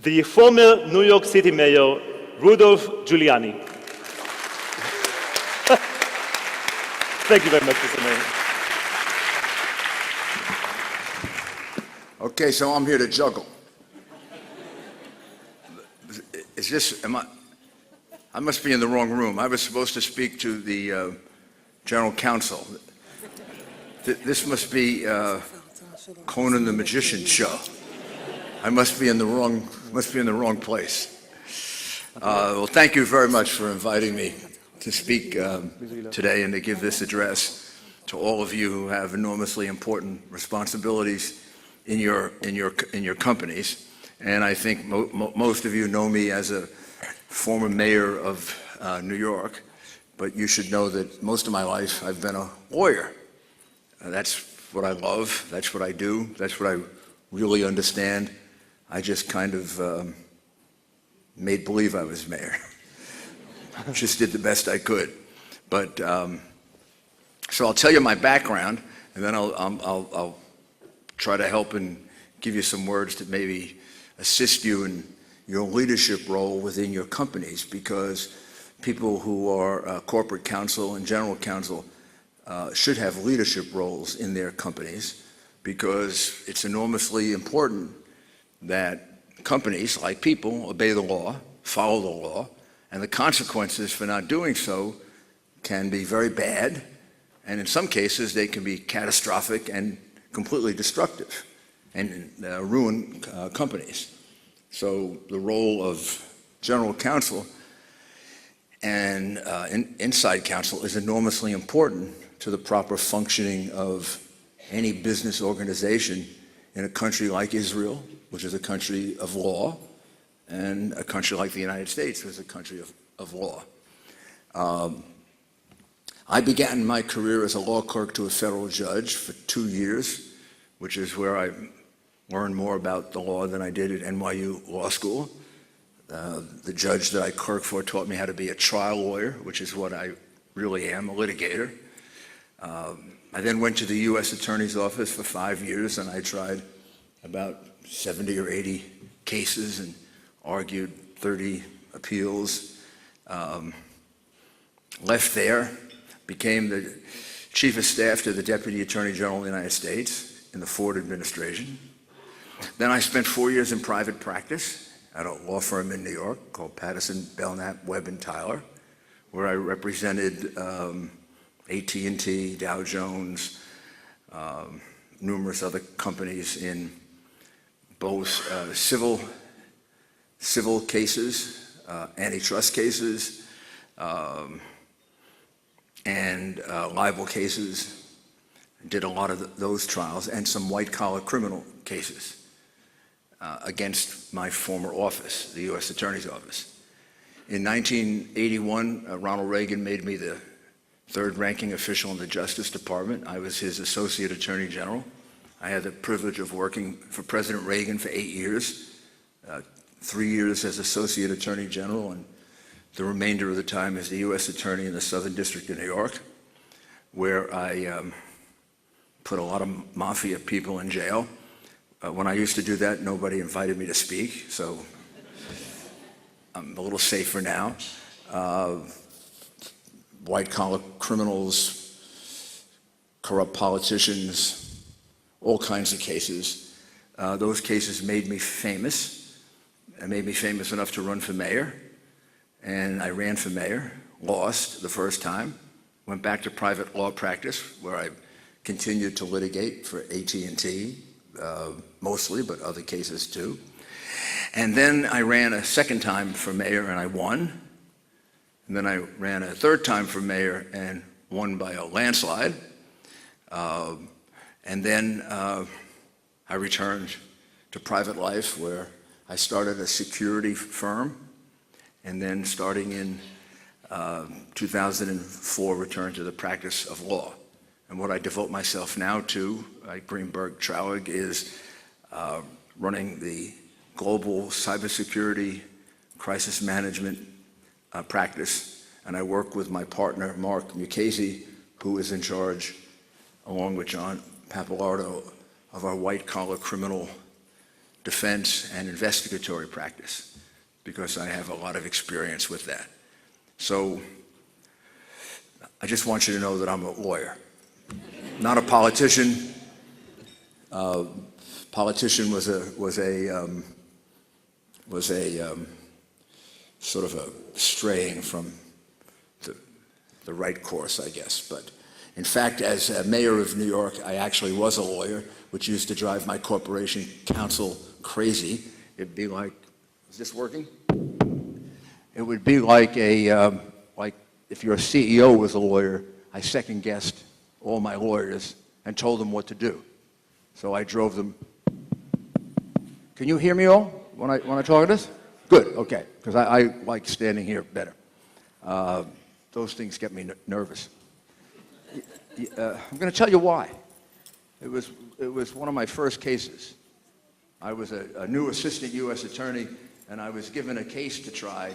the former New York City Mayor, Rudolph Giuliani. Thank you very much, Mr. Mayor. Okay, so I'm here to juggle. Is this, I must be in the wrong room. I was supposed to speak to the General Counsel. This must be Conan the Magician show. I must be in the wrong place. Well, thank you very much for inviting me to speak today and to give this address to all of you who have enormously important responsibilities in your companies. And I think most of you know me as a former mayor of New York, but you should know that most of my life I've been a lawyer. That's what I love, that's what I do, that's what I really understand. I just kind of made believe I was mayor. Just did the best I could. But so I'll tell you my background, and then I'll try to help and give you some words to maybe assist you in your leadership role within your companies, because people who are corporate counsel and general counsel should have leadership roles in their companies, because it's enormously important that companies, like people, obey the law, follow the law, and the consequences for not doing so can be very bad, and in some cases they can be catastrophic and completely destructive and ruin companies. So the role of general counsel and inside counsel is enormously important to the proper functioning of any business organization in a country like Israel, which is a country of law, and a country like the United States, which is a country of law. I began my career as a law clerk to a federal judge for 2 years, which is where I learned more about the law than I did at NYU Law School. The judge that I clerked for taught me how to be a trial lawyer, which is what I really am, a litigator. I then went to the U.S. Attorney's Office for 5 years, and I tried about 70 or 80 cases and argued 30 appeals. Left there, became the Chief of Staff to the Deputy Attorney General of the United States in the Ford administration. Then I spent 4 years in private practice at a law firm in New York called Patterson, Belknap, Webb & Tyler, where I represented AT&T, Dow Jones, numerous other companies in both civil cases, antitrust cases, and libel cases. Did a lot of those trials, and some white-collar criminal cases against my former office, the U.S. Attorney's Office. In 1981, Ronald Reagan made me the third-ranking official in the Justice Department. I was his Associate Attorney General. I had the privilege of working for President Reagan for 8 years, 3 years as Associate Attorney General, and the remainder of the time as the U.S. Attorney in the Southern District of New York, where I put a lot of mafia people in jail. When I used to do that, nobody invited me to speak, so I'm a little safer now. White-collar criminals, corrupt politicians, all kinds of cases. Those cases made me famous. It made me famous enough to run for mayor, and I ran for mayor, lost the first time, went back to private law practice, where I continued to litigate for AT&T, mostly, but other cases too. And then I ran a second time for mayor and I won. And then I ran a third time for mayor and won by a landslide. And then I returned to private life, where I started a security firm, and then starting in 2004, returned to the practice of law. And what I devote myself now to, like Greenberg Traurig, is running the global cybersecurity crisis management practice. And I work with my partner, Mark Mukasey, who is in charge, along with John Pappalardo, of our white-collar criminal defense, and investigatory practice, because I have a lot of experience with that. So I just want you to know that I'm a lawyer, not a politician. Politician was a sort of a straying from the right course, I guess. But in fact, as a mayor of New York, I actually was a lawyer, which used to drive my corporation counsel crazy. It'd be like, is this working? It would be like like if your CEO was a lawyer, I second-guessed all my lawyers and told them what to do. So I drove them. Can you hear me all when I talk this? Good, okay, because I like standing here better. Those things get me nervous. I'm going to tell you why. It was one of my first cases. I was a new assistant U.S. attorney, and I was given a case to try,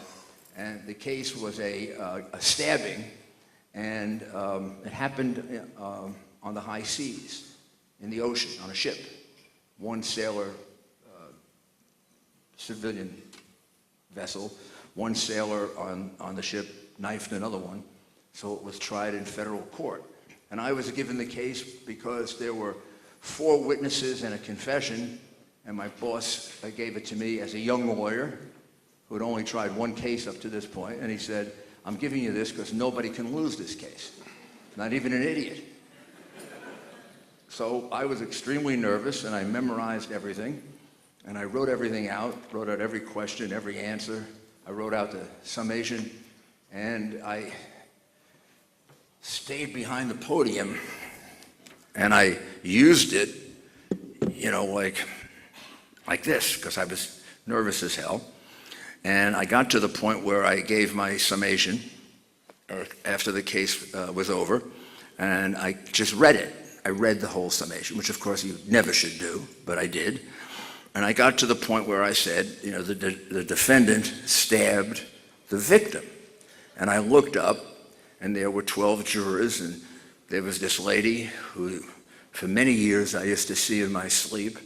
and the case was a stabbing, and it happened on the high seas, in the ocean, on a ship. One sailor, civilian vessel, one sailor on the ship knifed another one, so it was tried in federal court. And I was given the case because there were 4 witnesses and a confession, and my boss gave it to me as a young lawyer who had only tried 1 case up to this point, and he said, I'm giving you this because nobody can lose this case, not even an idiot. So I was extremely nervous, and I memorized everything, and I wrote everything out, wrote out every question, every answer. I wrote out the summation, and I stayed behind the podium, and I used it, you know, like this, because I was nervous as hell. And I got to the point where I gave my summation after the case was over, and I just read it. I read the whole summation, which of course you never should do, but I did. And I got to the point where I said, you know, the defendant stabbed the victim. And I looked up, and there were 12 jurors, and there was this lady who, for many years, I used to see in my sleep,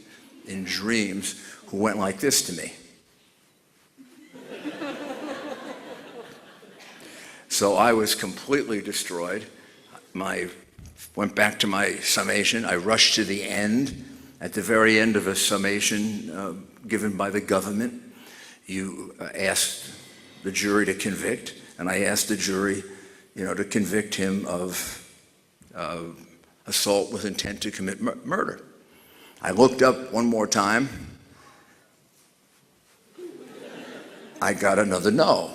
in dreams, who went like this to me. So I was completely destroyed. Went back to my summation. I rushed to the end. At the very end of a summation given by the government, you asked the jury to convict, and I asked the jury, you know, to convict him of assault with intent to commit murder. I looked up one more time. I got another no.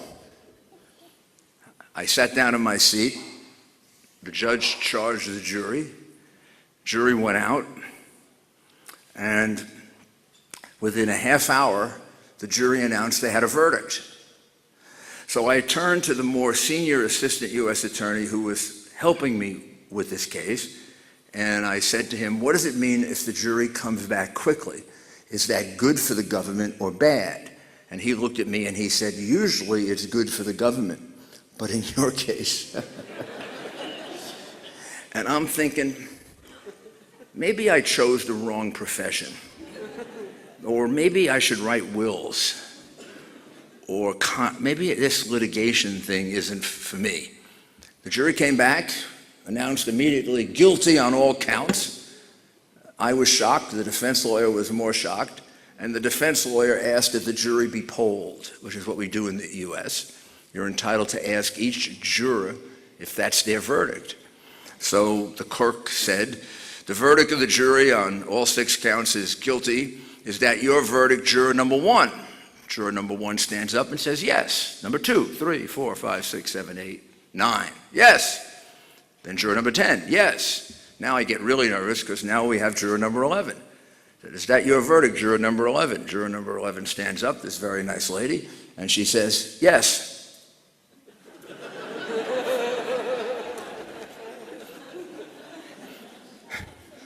I sat down in my seat. The judge charged the jury. Jury went out, and within a half hour, the jury announced they had a verdict. So I turned to the more senior assistant U.S. attorney who was helping me with this case, and I said to him, what does it mean if the jury comes back quickly? Is that good for the government or bad? And he looked at me and he said, usually it's good for the government, but in your case. And I'm thinking, maybe I chose the wrong profession. Or maybe I should write wills. Or maybe this litigation thing isn't for me. The jury came back, announced immediately guilty on all counts. I was shocked. The defense lawyer was more shocked. And the defense lawyer asked that the jury be polled, which is what we do in the U.S. You're entitled to ask each juror if that's their verdict. So the clerk said, the verdict of the jury on all 6 counts is guilty. Is that your verdict, juror number 1? Juror number 1 stands up and says yes. Number 2, 3, 4, 5, 6, 7, 8, 9. Yes. Then juror number 10, yes. Now I get really nervous because now we have juror number 11. Is that your verdict, juror number 11? Juror number 11 stands up, this very nice lady, and she says, yes.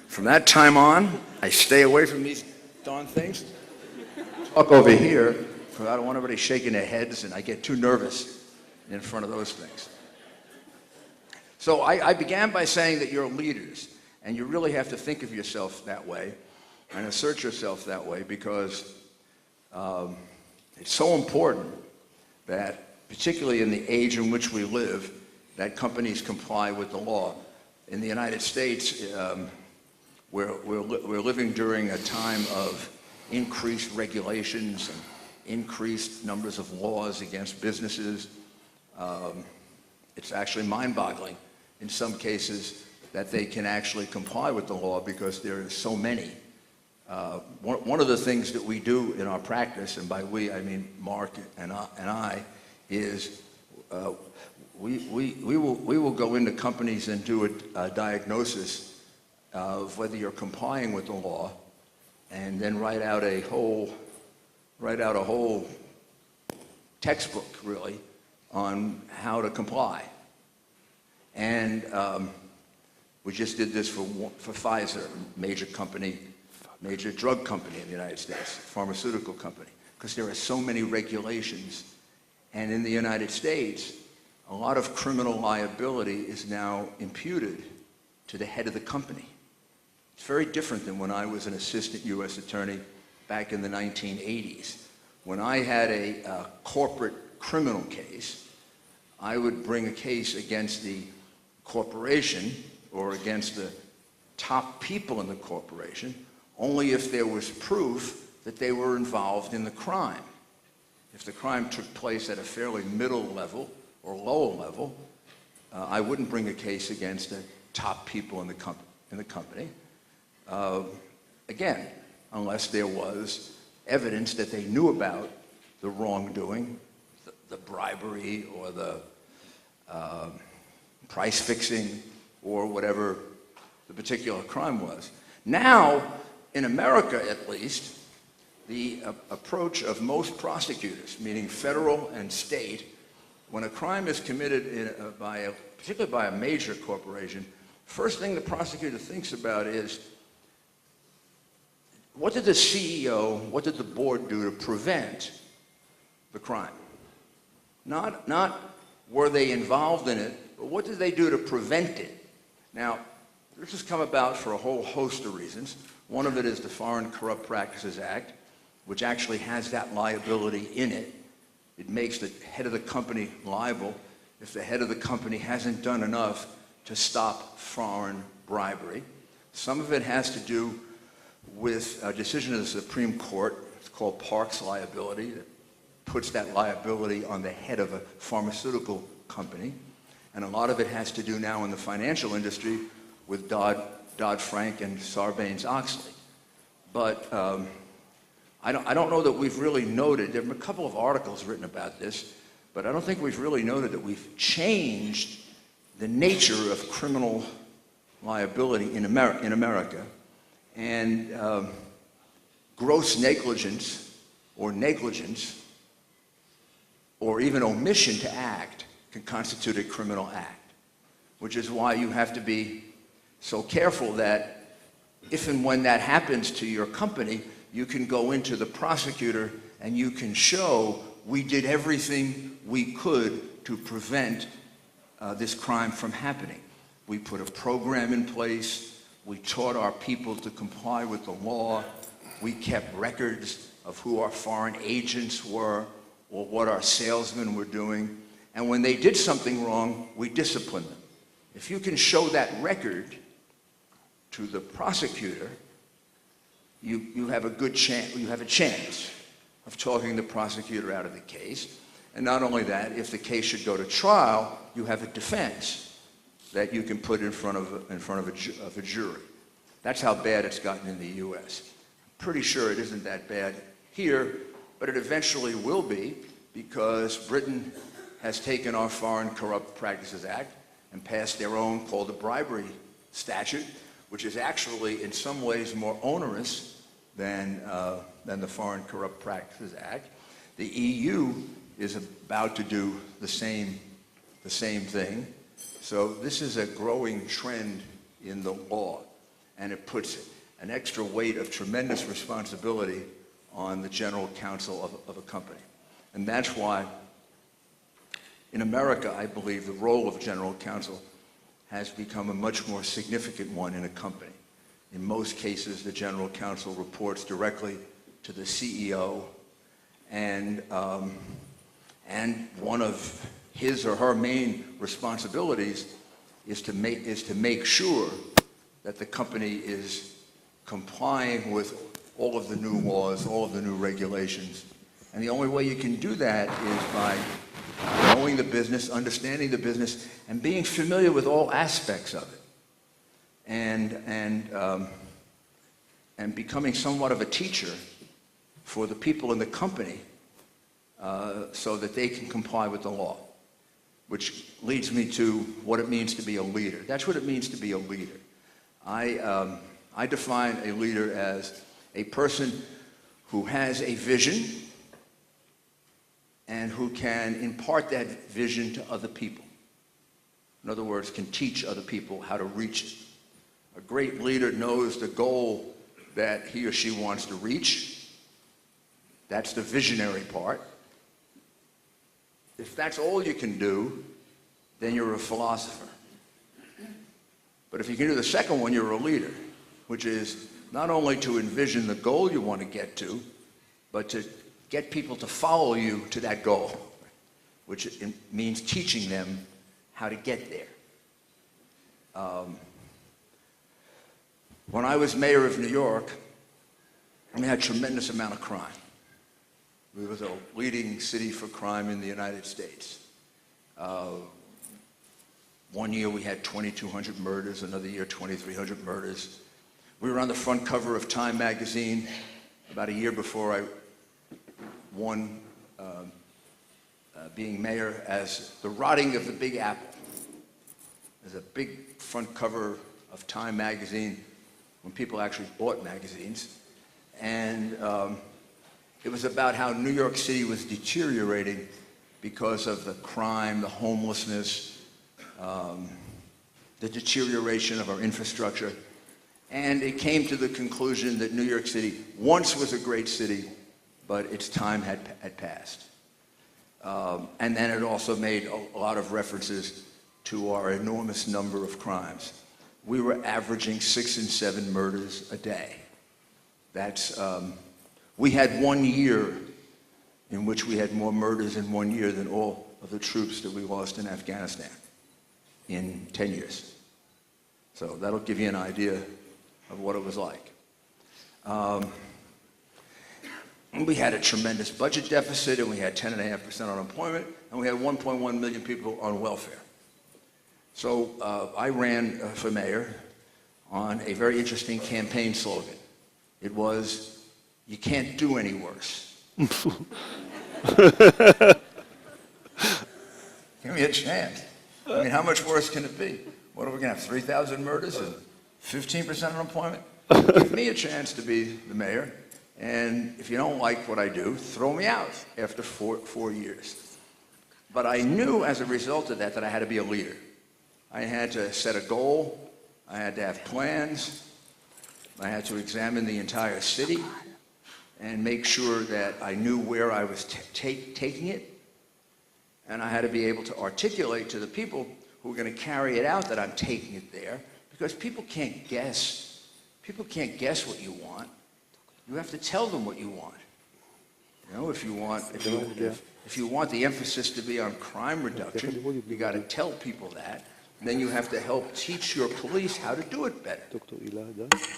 From that time on, I stay away from these darn things. Talk over here, because I don't want everybody shaking their heads, and I get too nervous in front of those things. So I began by saying that you're leaders, and you really have to think of yourself that way and assert yourself that way, because It's so important that, particularly in the age in which we live, that companies comply with the law. In the United States, we're living during a time of increased regulations and increased numbers of laws against businesses. It's actually mind-boggling in some cases that they can actually comply with the law because there are so many. One of the things that we do in our practice, and by we I mean Mark and I, is we will go into companies and do a diagnosis of whether you're complying with the law, and then write out a whole textbook, really, on how to comply. And we just did this for Pfizer, a major drug company in the United States, pharmaceutical company, because there are so many regulations. And in the United States, a lot of criminal liability is now imputed to the head of the company. It's very different than when I was an assistant U.S. attorney back in the 1980s. When I had a corporate criminal case, I would bring a case against the corporation or against the top people in the corporation only if there was proof that they were involved in the crime. If the crime took place at a fairly middle level or lower level, I wouldn't bring a case against the top people in the company. Again, unless there was evidence that they knew about the wrongdoing, the bribery or the price fixing or whatever the particular crime was. Now, in America at least, the approach of most prosecutors, meaning federal and state, when a crime is committed particularly by a major corporation, first thing the prosecutor thinks about is, what did the CEO, what did the board do to prevent the crime? Not were they involved in it, but what did they do to prevent it? Now, this has come about for a whole host of reasons. One of it is the Foreign Corrupt Practices Act, which actually has that liability in it. It makes the head of the company liable if the head of the company hasn't done enough to stop foreign bribery. Some of it has to do with a decision of the Supreme Court. It's called Parks liability. That puts that liability on the head of a pharmaceutical company. And a lot of it has to do now in the financial industry with Dodd-Frank and Sarbanes-Oxley. But I don't know that we've really noted, there have been a couple of articles written about this, but I don't think we've really noted that we've changed the nature of criminal liability in America. And gross negligence or even omission to act can constitute a criminal act, which is why you have to be so careful that if and when that happens to your company, you can go into the prosecutor and you can show we did everything we could to prevent this crime from happening. We put a program in place. We taught our people to comply with the law. We kept records of who our foreign agents were or what our salesmen were doing. And when they did something wrong, we disciplined them. If you can show that record to the prosecutor, you have a good chance, you have a chance of talking the prosecutor out of the case. And not only that, if the case should go to trial, you have a defense that you can put in front of a jury. That's how bad it's gotten in the U.S. I'm pretty sure it isn't that bad here, but it eventually will be, because Britain has taken our Foreign Corrupt Practices Act and passed their own called the bribery statute, which is actually in some ways more onerous than the Foreign Corrupt Practices Act. The EU is about to do the same thing. So this is a growing trend in the law, and it puts an extra weight of tremendous responsibility on the general counsel of a company. And that's why in America, I believe the role of general counsel has become a much more significant one in a company. In most cases, the general counsel reports directly to the CEO And one of his or her main responsibilities is to make sure that the company is complying with all of the new laws, all of the new regulations. And the only way you can do that is by knowing the business, understanding the business, and being familiar with all aspects of it. And becoming somewhat of a teacher for the people in the company so that they can comply with the law, which leads me to what it means to be a leader. That's what it means to be a leader. I define a leader as a person who has a vision and who can impart that vision to other people. In other words, can teach other people how to reach it. A great leader knows the goal that he or she wants to reach. That's the visionary part. If that's all you can do, then you're a philosopher. But if you can do the second one, you're a leader, which is not only to envision the goal you want to get to, but to get people to follow you to that goal, which means teaching them how to get there. When I was mayor of New York, we had a tremendous amount of crime. We were the leading city for crime in the United States. One year we had 2,200 murders, another year 2,300 murders. We were on the front cover of Time magazine about a year before I won being mayor as the rotting of the Big Apple. There's a big front cover of Time magazine when people actually bought magazines. And it was about how New York City was deteriorating because of the crime, the homelessness, the deterioration of our infrastructure. And it came to the conclusion that New York City once was a great city, but its time had passed. And then it also made a lot of references to our enormous number of crimes. We were averaging 6 and 7 murders a day. We had 1 year in which we had more murders in 1 year than all of the troops that we lost in Afghanistan in 10 years. So that'll give you an idea of what it was like. We had a tremendous budget deficit, and we had 10.5% unemployment, and we had 1.1 million people on welfare. So I ran for mayor on a very interesting campaign slogan. It was, "You can't do any worse." Give me a chance. I mean, how much worse can it be? What are we going to have, 3,000 murders and 15% unemployment? Give me a chance to be the mayor, and if you don't like what I do, throw me out after four years. But I knew as a result of that I had to be a leader. I had to set a goal. I had to have plans. I had to examine the entire city and make sure that I knew where I was taking it. And I had to be able to articulate to the people who were going to carry it out that I'm taking it there, because people can't guess. People can't guess what you want. You have to tell them what you want. You know, if you want the emphasis to be on crime reduction, you got to tell people that. Then you have to help teach your police how to do it better.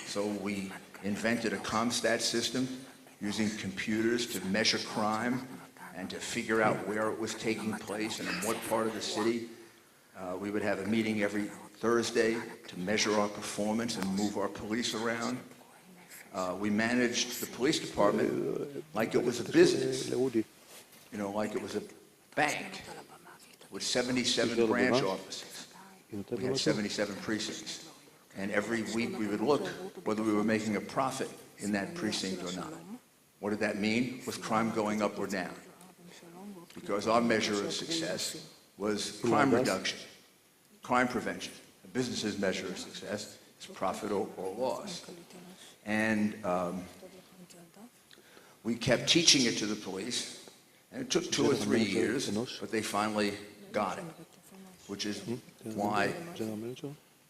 So we invented a ComStat system using computers to measure crime and to figure out where it was taking place and in what part of the city. We would have a meeting every Thursday to measure our performance and move our police around. We managed the police department like it was a business, like it was a bank with 77 branch offices. We had 77 precincts. And every week we would look whether we were making a profit in that precinct or not. What did that mean? Was crime going up or down? Because our measure of success was crime reduction, crime prevention. A business's measure of success is profit or loss. And we kept teaching it to the police, and it took 2 or 3 years, but they finally got it, which is why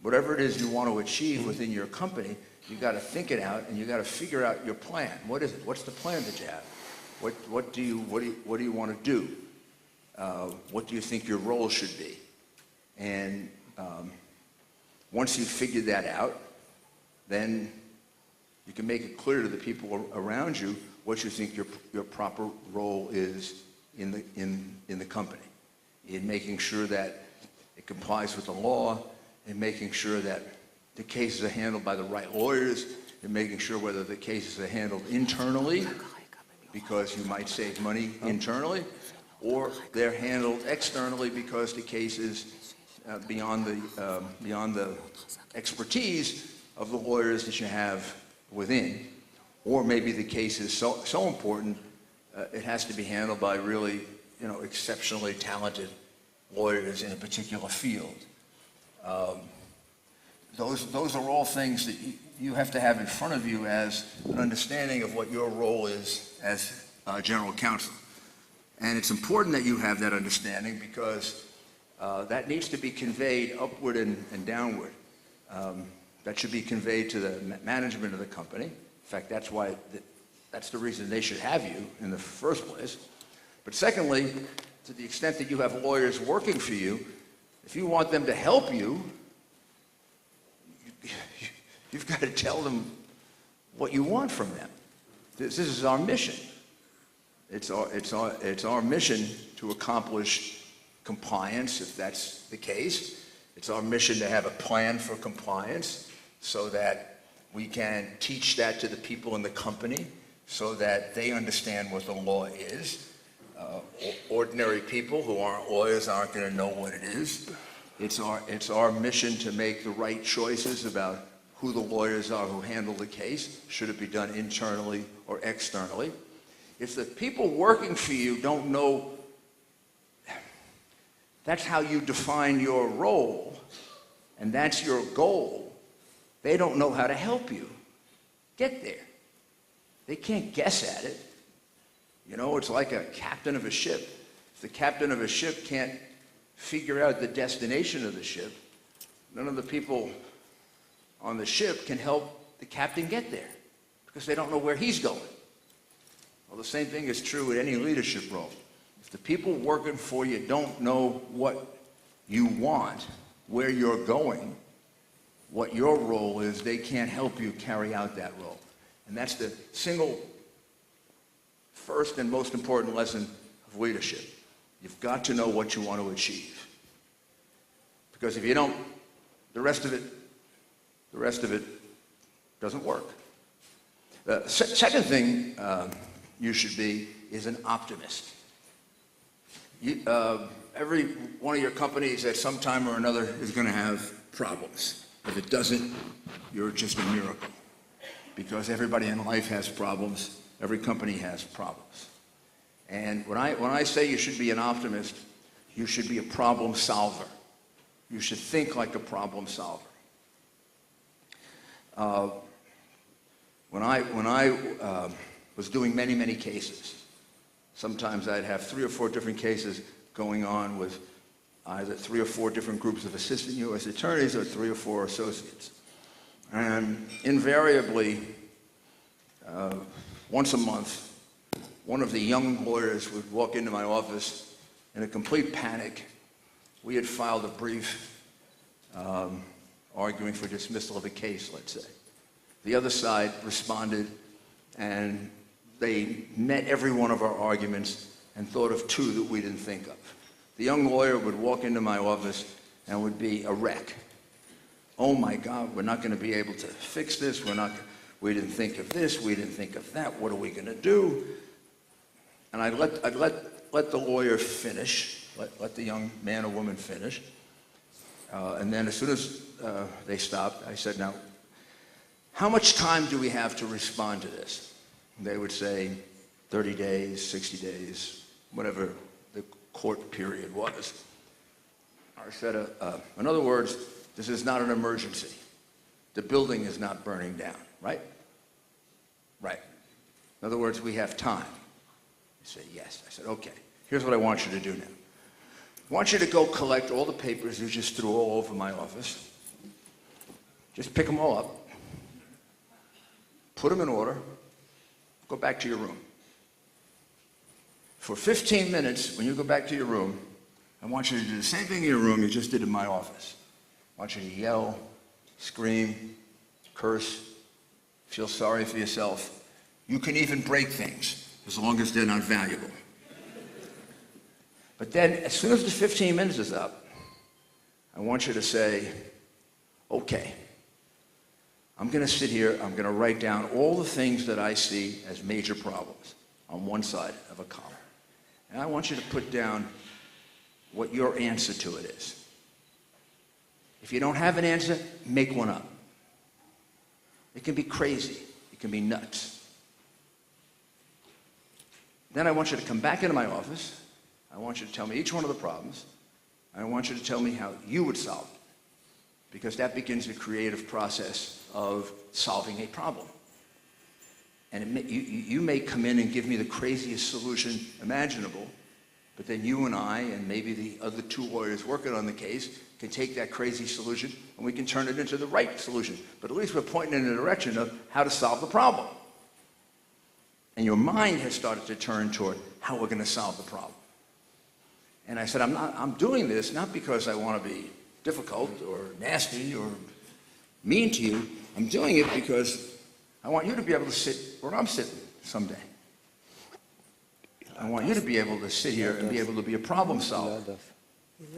whatever it is you want to achieve within your company, you got to think it out, and you got to figure out your plan. What is it? What's the plan that you have? What do you want to do? What do you think your role should be? And once you figure that out, then you can make it clear to the people around you what you think your proper role is in the company, in making sure that it complies with the law, in making sure that the cases are handled by the right lawyers, in making sure whether the cases are handled internally, because you might save money internally, or they're handled externally because the case is beyond the expertise of the lawyers that you have within, or maybe the case is so important it has to be handled by really exceptionally talented lawyers in a particular field. Those are all things that you have to have in front of you as an understanding of what your role is as general counsel. And it's important that you have that understanding because that needs to be conveyed upward and downward. That should be conveyed to the management of the company. In fact, that's the reason they should have you in the first place. But secondly, to the extent that you have lawyers working for you, if you want them to help you, you've got to tell them what you want from them. This is our mission. It's our mission to accomplish compliance, if that's the case. It's our mission to have a plan for compliance so that we can teach that to the people in the company so that they understand what the law is. Ordinary people who aren't lawyers aren't going to know what it is. It's our mission to make the right choices about who the lawyers are who handle the case. Should it be done internally or externally? If the people working for you don't know that's how you define your role, and that's your goal, they don't know how to help you get there. They can't guess at it. It's like a captain of a ship. If the captain of a ship can't figure out the destination of the ship, none of the people on the ship can help the captain get there because they don't know where he's going. Well, the same thing is true in any leadership role. If the people working for you don't know what you want, where you're going, what your role is, they can't help you carry out that role. And that's the single first and most important lesson of leadership. You've got to know what you want to achieve. Because if you don't, the rest of it doesn't work. The second thing you should be is an optimist. Every one of your companies at some time or another is going to have problems. If it doesn't, you're just a miracle. Because everybody in life has problems. Every company has problems. And when I say you should be an optimist, you should be a problem solver. You should think like a problem solver. When I was doing many cases, sometimes I'd have 3 or 4 different cases going on with either 3 or 4 different groups of assistant U.S. attorneys or 3 or 4 associates. And invariably, once a month, one of the young lawyers would walk into my office in a complete panic. We had filed a brief arguing for dismissal of a case, let's say. The other side responded, and they met every one of our arguments and thought of 2 that we didn't think of. The young lawyer would walk into my office and would be a wreck. Oh my God, we're not going to be able to fix this. We didn't think of this. We didn't think of that. What are we going to do? And I'd let the lawyer finish, let the young man or woman finish. And then as soon as they stopped, I said, now, how much time do we have to respond to this? And they would say 30 days, 60 days, whatever the court period was. I said, in other words, this is not an emergency. The building is not burning down, right? Right. In other words, we have time. He said, yes. I said, okay, here's what I want you to do now. I want you to go collect all the papers you just threw all over my office. Just pick them all up. Put them in order. Go back to your room. For 15 minutes, when you go back to your room, I want you to do the same thing in your room you just did in my office. I want you to yell, scream, curse, feel sorry for yourself. You can even break things, as long as they're not valuable. But then, as soon as the 15 minutes is up, I want you to say, okay, I'm going to sit here, I'm going to write down all the things that I see as major problems on one side of a column. And I want you to put down what your answer to it is. If you don't have an answer, make one up. It can be crazy. It can be nuts. Then I want you to come back into my office. I want you to tell me each one of the problems. I want you to tell me how you would solve it, because that begins the creative process of solving a problem. And you may come in and give me the craziest solution imaginable, but then you and I, and maybe the other two lawyers working on the case, can take that crazy solution and we can turn it into the right solution. But at least we're pointing in the direction of how to solve the problem. And your mind has started to turn toward how we're going to solve the problem. And I said, I'm doing this not because I want to be difficult or nasty or mean to you. I'm doing it because I want you to be able to sit where I'm sitting someday. I want you to be able to sit here and be able to be a problem solver.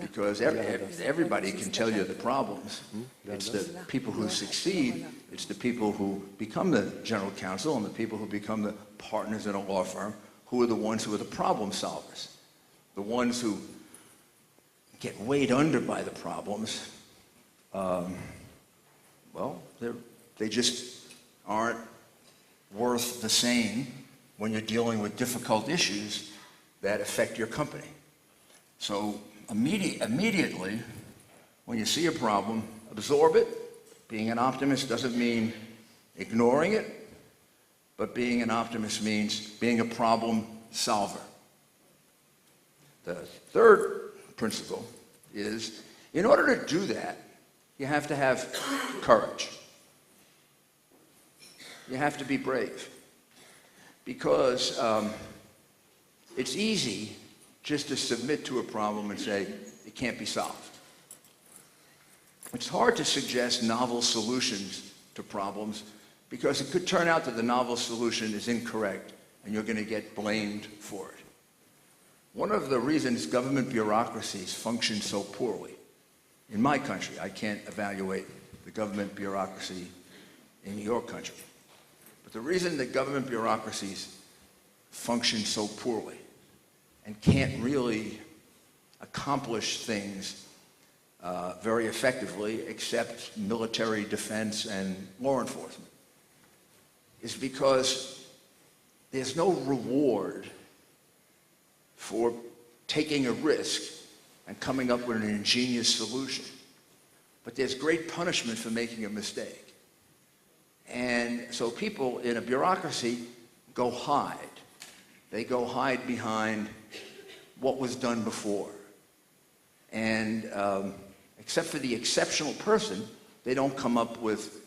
Because everybody can tell you the problems. It's the people who succeed, it's the people who become the general counsel and the people who become the partners in a law firm who are the ones who are the problem solvers. The ones who get weighed under by the problems, well, they just aren't worth the same when you're dealing with difficult issues that affect your company. So immediately, when you see a problem, absorb it. Being an optimist doesn't mean ignoring it, but being an optimist means being a problem solver. The third principle is, in order to do that, you have to have courage. You have to be brave. Because it's easy just to submit to a problem and say, it can't be solved. It's hard to suggest novel solutions to problems because it could turn out that the novel solution is incorrect and you're going to get blamed for it. One of the reasons government bureaucracies function so poorly, in my country, I can't evaluate the government bureaucracy in your country, but the reason that government bureaucracies function so poorly and can't really accomplish things very effectively except military defense and law enforcement is because there's no reward for taking a risk and coming up with an ingenious solution. But there's great punishment for making a mistake. And so people in a bureaucracy go hide. They go hide behind what was done before. And except for the exceptional person, they don't come up with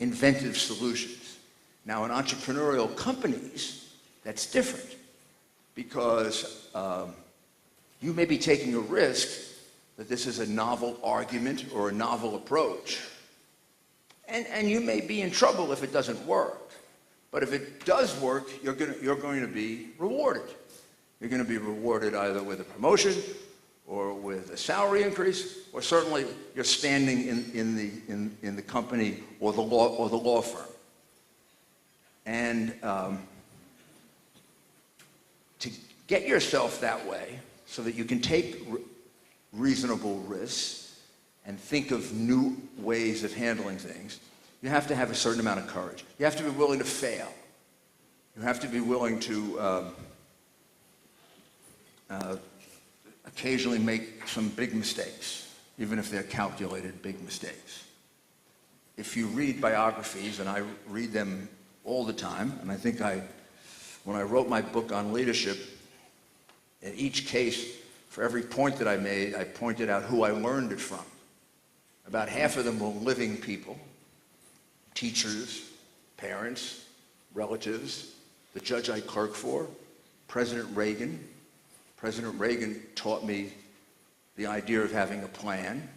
inventive solutions. Now, in entrepreneurial companies, that's different. Because you may be taking a risk that this is a novel argument or a novel approach. And you may be in trouble if it doesn't work. But if it does work, you're going to be rewarded. You're going to be rewarded either with a promotion or with a salary increase, or certainly you're standing in the company or the law firm. And to get yourself that way so that you can take reasonable risks and think of new ways of handling things, you have to have a certain amount of courage. You have to be willing to fail. You have to be willing to occasionally make some big mistakes, even if they're calculated big mistakes. If you read biographies, and I read them all the time, and I think when I wrote my book on leadership, in each case, for every point that I made, I pointed out who I learned it from. About half of them were living people, teachers, parents, relatives, the judge I clerked for, President Reagan. President Reagan taught me the idea of having a plan,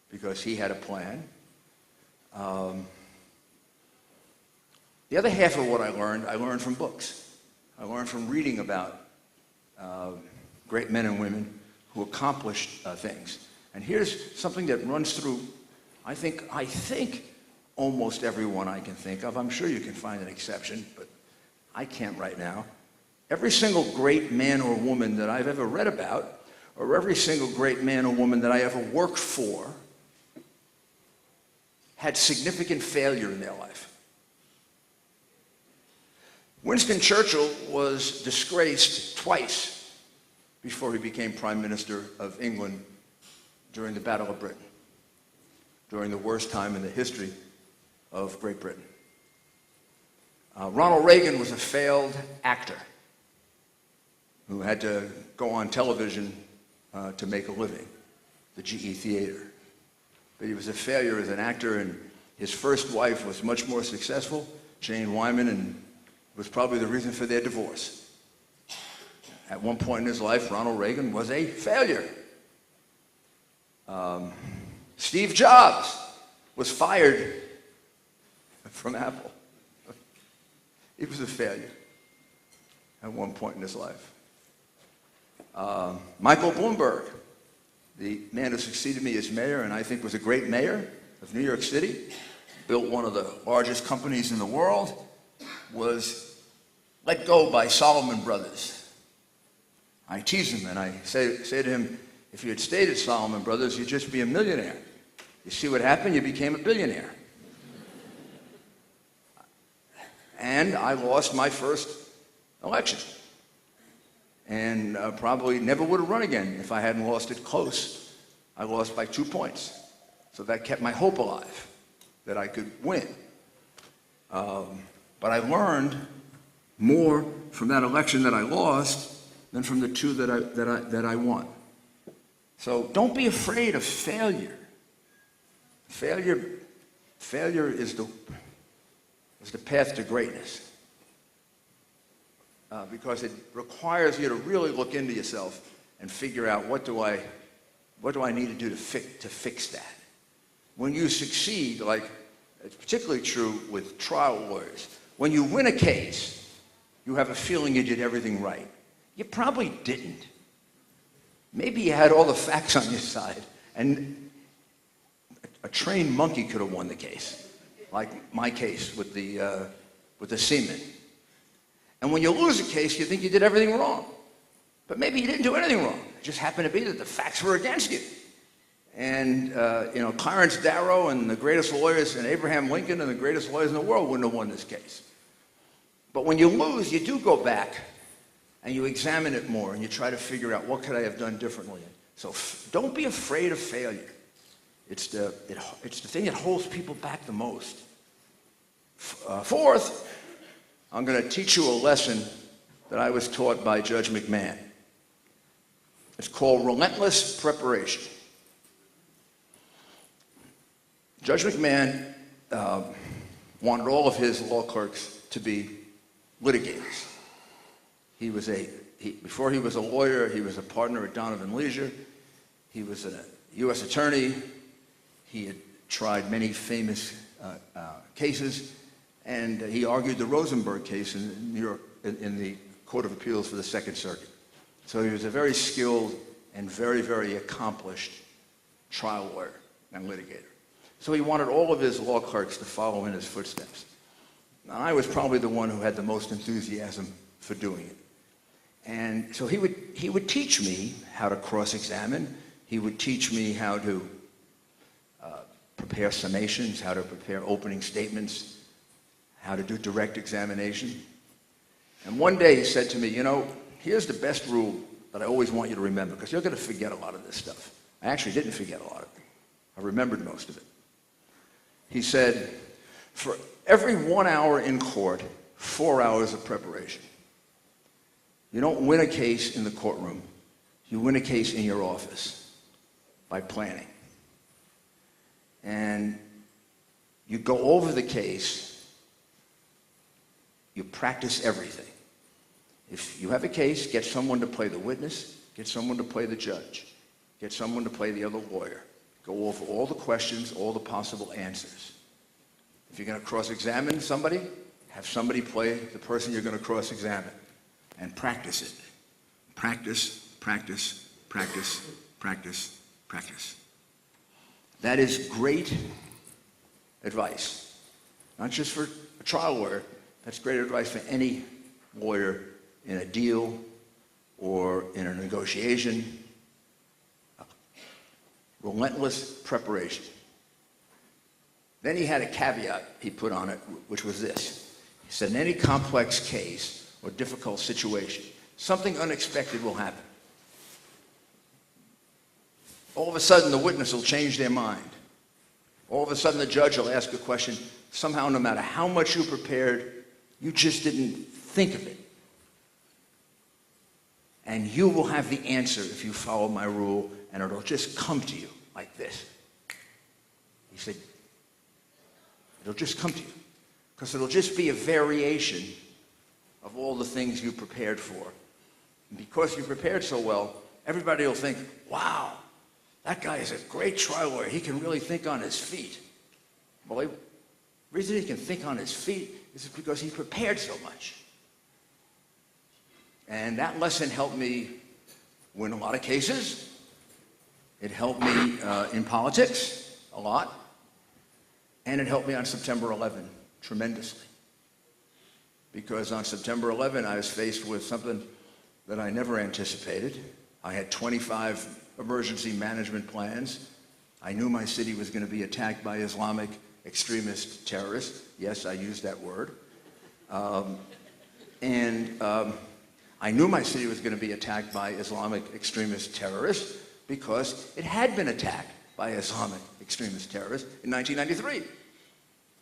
because he had a plan. The other half of what I learned from books. I learned from reading about great men and women who accomplished things. And here's something that runs through, I think almost everyone I can think of. I'm sure you can find an exception, but I can't right now. Every single great man or woman that I've ever read about, or every single great man or woman that I ever worked for, had significant failure in their life. Winston Churchill was disgraced twice before he became Prime Minister of England during the Battle of Britain, during the worst time in the history of Great Britain. Ronald Reagan was a failed actor who had to go on television to make a living, the GE Theater. But he was a failure as an actor, and his first wife was much more successful, Jane Wyman, and was probably the reason for their divorce. At one point in his life, Ronald Reagan was a failure. Steve Jobs was fired from Apple. He was a failure at one point in his life. Michael Bloomberg, the man who succeeded me as mayor, and I think was a great mayor of New York City, built one of the largest companies in the world, was let go by Salomon Brothers. I tease him and I say to him, if you had stayed at Salomon Brothers, you'd just be a millionaire. You see what happened? You became a billionaire. And I lost my first election. And probably never would have run again if I hadn't lost it close. I lost by 2 points. So that kept my hope alive that I could win. But I learned more from that election that I lost than from the two that I won. So don't be afraid of failure. Failure is the path to greatness, because it requires you to really look into yourself and figure out what do I need to do to fix that. When you succeed, like it's particularly true with trial lawyers, when you win a case, you have a feeling you did everything right. You probably didn't. Maybe you had all the facts on your side, and a trained monkey could have won the case, like my case with the semen. And when you lose a case, you think you did everything wrong. But maybe you didn't do anything wrong. It just happened to be that the facts were against you. And Clarence Darrow and the greatest lawyers, and Abraham Lincoln and the greatest lawyers in the world wouldn't have won this case. But when you lose, you do go back and you examine it more and you try to figure out what could I have done differently. So don't be afraid of failure. It's the thing that holds people back the most. Fourth, I'm going to teach you a lesson that I was taught by Judge McMahon. It's called relentless preparation. Judge McMahon wanted all of his law clerks to be litigators. Before he was a lawyer, he was a partner at Donovan Leisure. He was a U.S. attorney. He had tried many famous cases, and he argued the Rosenberg case in New York in the Court of Appeals for the Second Circuit. So he was a very skilled and very, very accomplished trial lawyer and litigator. So he wanted all of his law clerks to follow in his footsteps. Now, I was probably the one who had the most enthusiasm for doing it. And so he would teach me how to cross-examine. He would teach me how to prepare summations, how to prepare opening statements, how to do direct examination. And one day he said to me, here's the best rule that I always want you to remember, because you're going to forget a lot of this stuff. I actually didn't forget a lot of it. I remembered most of it. He said, for every 1 hour in court, 4 hours of preparation. You don't win a case in the courtroom. You win a case in your office by planning. And you go over the case, you practice everything. If you have a case, get someone to play the witness, get someone to play the judge, get someone to play the other lawyer. Go over all the questions, all the possible answers. If you're going to cross-examine somebody, have somebody play the person you're going to cross-examine, and practice it. Practice, practice, practice, practice, practice. That is great advice. Not just for a trial lawyer, that's great advice for any lawyer in a deal or in a negotiation. Relentless preparation. Then he had a caveat he put on it, which was this. He said, in any complex case or difficult situation, something unexpected will happen. All of a sudden, the witness will change their mind. All of a sudden, the judge will ask a question. Somehow, no matter how much you prepared, you just didn't think of it. And you will have the answer if you follow my rule, and it'll just come to you like this. He said, it'll just come to you, because it'll just be a variation of all the things you prepared for. And because you prepared so well, everybody will think, wow, that guy is a great trial lawyer. He can really think on his feet. Well, the reason he can think on his feet is because he prepared so much. And that lesson helped me win a lot of cases. It helped me in politics a lot. And it helped me on September 11 tremendously. Because on September 11, I was faced with something that I never anticipated. I had 25 emergency management plans. I knew my city was going to be attacked by Islamic extremist terrorists. Yes, I used that word. I knew my city was going to be attacked by Islamic extremist terrorists because it had been attacked by Islamic extremist terrorists in 1993.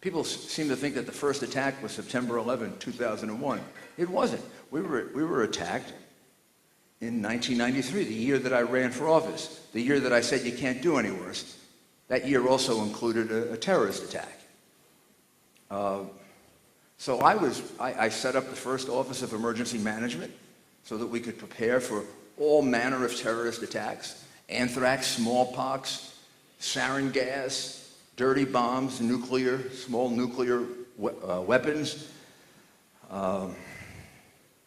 People seem to think that the first attack was September 11, 2001. It wasn't. We were attacked in 1993, the year that I ran for office, the year that I said you can't do any worse. That year also included a terrorist attack. So I set up the first Office of Emergency Management so that we could prepare for all manner of terrorist attacks: anthrax, smallpox, sarin gas, dirty bombs, small nuclear weapons.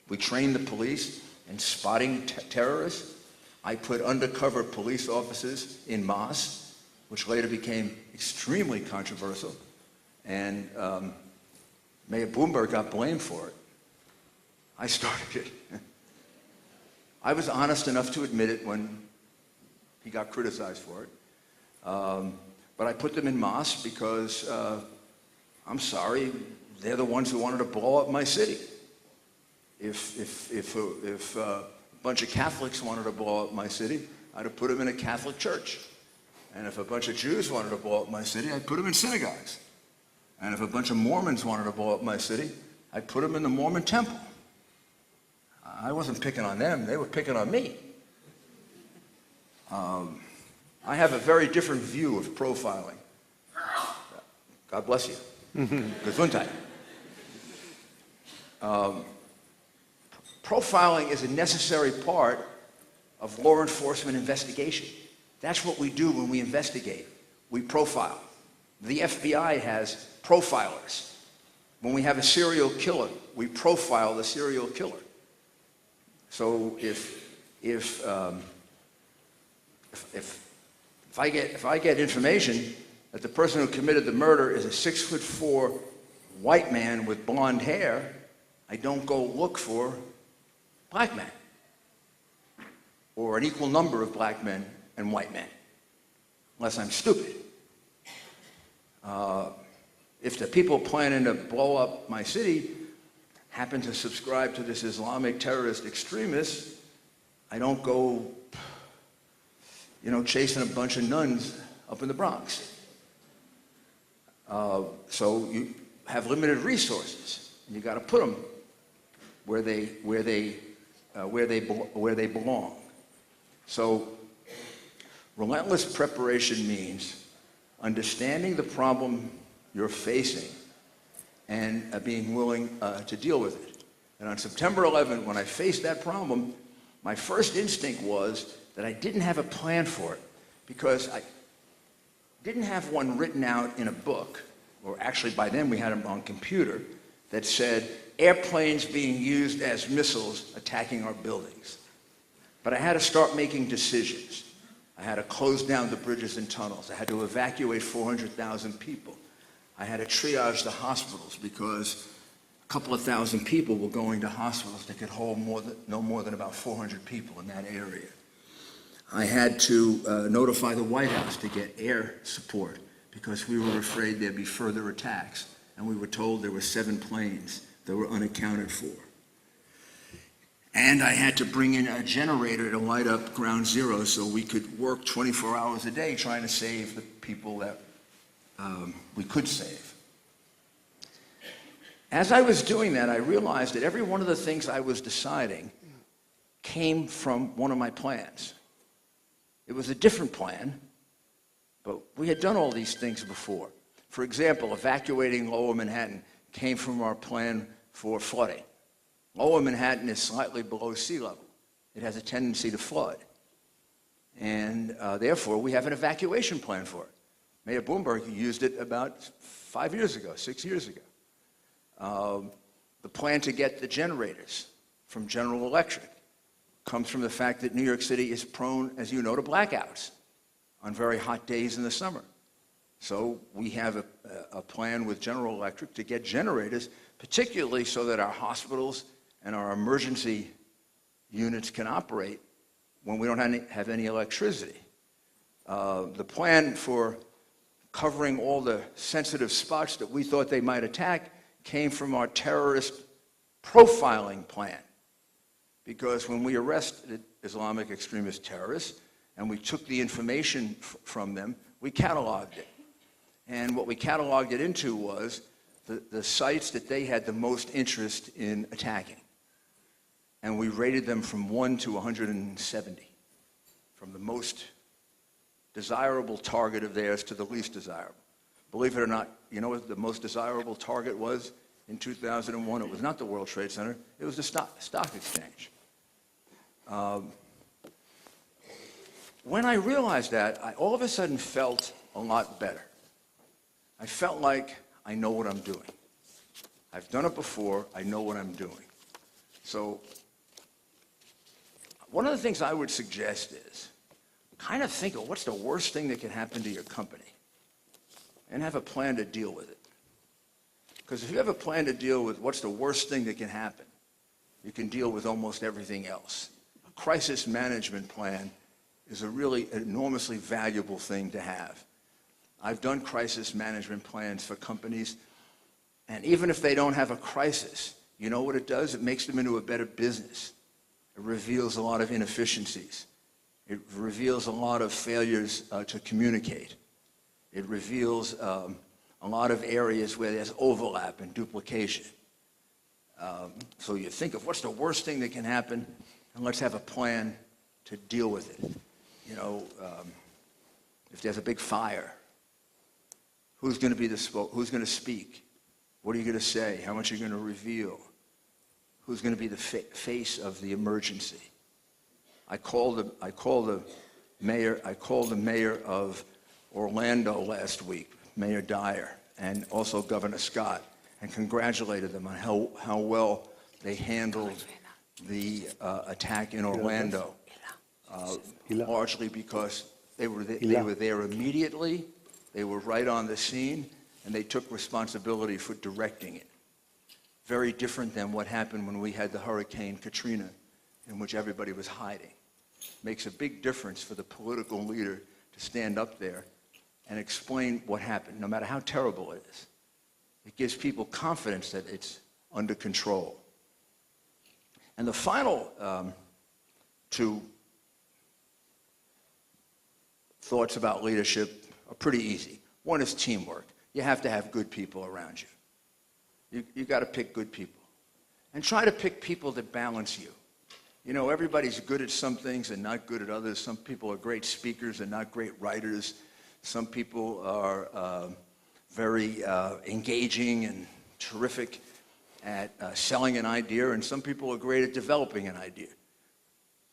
We trained the police in spotting terrorists. I put undercover police officers in mosques, which later became extremely controversial, and Mayor Bloomberg got blamed for it. I started it. I was honest enough to admit it when he got criticized for it. But I put them in mosques because, I'm sorry, they're the ones who wanted to blow up my city. If a bunch of Catholics wanted to blow up my city, I'd have put them in a Catholic church. And if a bunch of Jews wanted to blow up my city, I'd put them in synagogues. And if a bunch of Mormons wanted to blow up my city, I'd put them in the Mormon temple. I wasn't picking on them, they were picking on me. I have a very different view of profiling. God bless you. Gesundheit. Profiling is a necessary part of law enforcement investigation. That's what we do when we investigate. We profile. The FBI has profilers. When we have a serial killer, we profile the serial killer. So if I get information that the person who committed the murder is a 6'4" white man with blonde hair, I don't go look for black men or an equal number of black men and white men, unless I'm stupid. If the people planning to blow up my city happen to subscribe to this Islamic terrorist extremist, I don't go, chasing a bunch of nuns up in the Bronx. So you have limited resources, and you got to put them where they belong. So relentless preparation means understanding the problem you're facing and being willing to deal with it. And on September 11th, when I faced that problem, my first instinct was that I didn't have a plan for it, because I didn't have one written out in a book, or actually by then we had them on computer, that said airplanes being used as missiles attacking our buildings. But I had to start making decisions. I had to close down the bridges and tunnels. I had to evacuate 400,000 people. I had to triage the hospitals, because a couple of thousand people were going to hospitals that could hold no more than about 400 people in that area. I had to notify the White House to get air support, because we were afraid there'd be further attacks, and we were told there were 7 planes that were unaccounted for. And I had to bring in a generator to light up Ground Zero so we could work 24 hours a day trying to save the people that we could save. As I was doing that, I realized that every one of the things I was deciding came from one of my plans. It was a different plan, but we had done all these things before. For example, evacuating Lower Manhattan came from our plan for flooding. Lower Manhattan is slightly below sea level. It has a tendency to flood. And therefore, we have an evacuation plan for it. Mayor Bloomberg used it about 5 years ago, 6 years ago. The plan to get the generators from General Electric comes from the fact that New York City is prone, as you know, to blackouts on very hot days in the summer. So we have a plan with General Electric to get generators, particularly so that our hospitals and our emergency units can operate when we don't have any electricity. The plan for covering all the sensitive spots that we thought they might attack came from our terrorist profiling plan. Because when we arrested Islamic extremist terrorists and we took the information from them, we cataloged it. And what we cataloged it into was the sites that they had the most interest in attacking. And we rated them from 1 to 170, from the most desirable target of theirs to the least desirable. Believe it or not, you know what the most desirable target was in 2001? It was not the World Trade Center, it was the stock exchange. When I realized that, I all of a sudden felt a lot better. I felt like I know what I'm doing. I've done it before, I know what I'm doing. So one of the things I would suggest is kind of think of what's the worst thing that can happen to your company and have a plan to deal with it. Because if you have a plan to deal with what's the worst thing that can happen, you can deal with almost everything else. A crisis management plan is a really enormously valuable thing to have. I've done crisis management plans for companies, and even if they don't have a crisis, you know what it does? It makes them into a better business. It reveals a lot of inefficiencies. It reveals a lot of failures to communicate. It reveals a lot of areas where there's overlap and duplication. So you think of what's the worst thing that can happen, and let's have a plan to deal with it. You know, if there's a big fire, who's going to speak? What are you going to say? How much are you going to reveal? Who's going to be the face of the emergency? I called the mayor of Orlando last week, Mayor Dyer, and also Governor Scott, and congratulated them on how well they handled the attack in Orlando, largely because they were there immediately, they were right on the scene, and they took responsibility for directing it. Very different than what happened when we had the Hurricane Katrina, in which everybody was hiding. Makes a big difference for the political leader to stand up there and explain what happened, no matter how terrible it is. It gives people confidence that it's under control. And the final two thoughts about leadership are pretty easy. One is teamwork. You have to have good people around you. You got to pick good people. And try to pick people that balance you. You know, everybody's good at some things and not good at others. Some people are great speakers and not great writers. Some people are very engaging and terrific. at selling an idea, and some people are great at developing an idea.